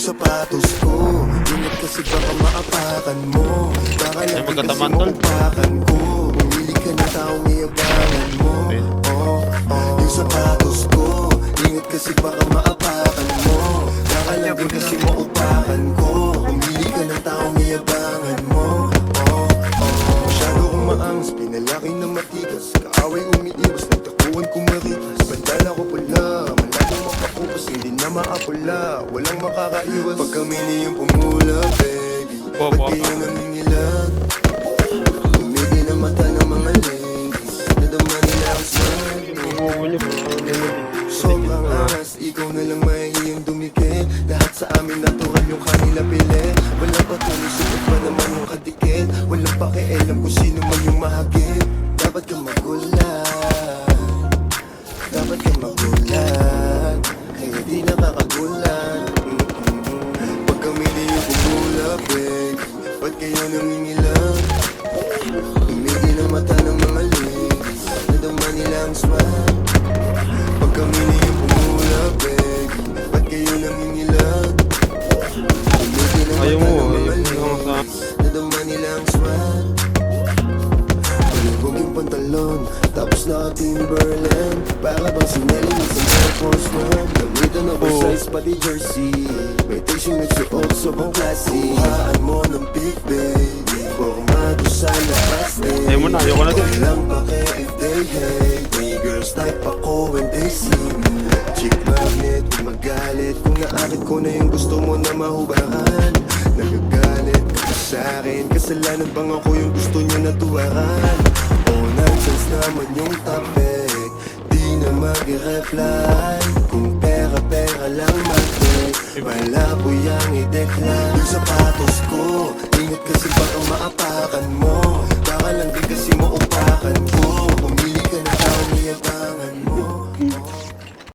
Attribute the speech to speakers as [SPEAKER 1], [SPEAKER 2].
[SPEAKER 1] sapatos ko, ingat kasi baka maapakan mo. Baka lang kasi maupakan ko. Pumili ka na taong iabangan mo. Yung sapatos ko, ingat kasi baka maapakan mo. Baka lang kasi maupakan ko. Pumili ka ng taong iabangan mo. Masyado kong maangas, pinalaki na matigas. Kaaway umiiwas, nagtakuan kumaritas. Bandala ko pula, malabong makapupas, hindi na maapula. Walang makakaiwas pag kami niyong pumula, baby. Ba't kayo nangingilag? Tumigi na mata ng mga ladies, nadama nila ang smile. Sobrang angas, ikaw na lang mahihiyang dumikit. Lahat sa amin natural yung kanila pili. Wala pa tuloy, sulit pa naman yung kadikit. Walang pakialam kung sino man yung mahagip. Dapat kang magulat, dapat kang magulat, kaya di nakakagulat. Pag kami di yung bumula, babe, ba't kayo nangingilang? Tumigil ang mata ng mga ladies, nadama nila ang smile. Pag kami di yung bumula, babe, ba't kayo nangingilang? Tumigil ang mata ng mga ladies, nadama nila ang smile. Palibog yung pantalon, tapos naka-Timberland. Para bang sinelling sa Air Force One. Gamitan oversize pati jersey, may tissue nagsuot sobrang classy. Kuhaan mo ng big baby, formado sa labas eh.
[SPEAKER 2] Ayaw mo na, ayaw ko na din.
[SPEAKER 1] Walang pake if they hate me. Girls type ako when they see me. Chick magnet, kung magalit, kung naakit ko na yung gusto mo na mahubaran. Nagagalit ka pa sa'kin, kasalanan bang ako yung gusto niya na tuwaran? Nonsense naman yung topic, di na mag-reply. Kung pera-pera lang mag-take, malabo yang i-decline. Yung sapatos ko, ingat kasi baka maapakan mo.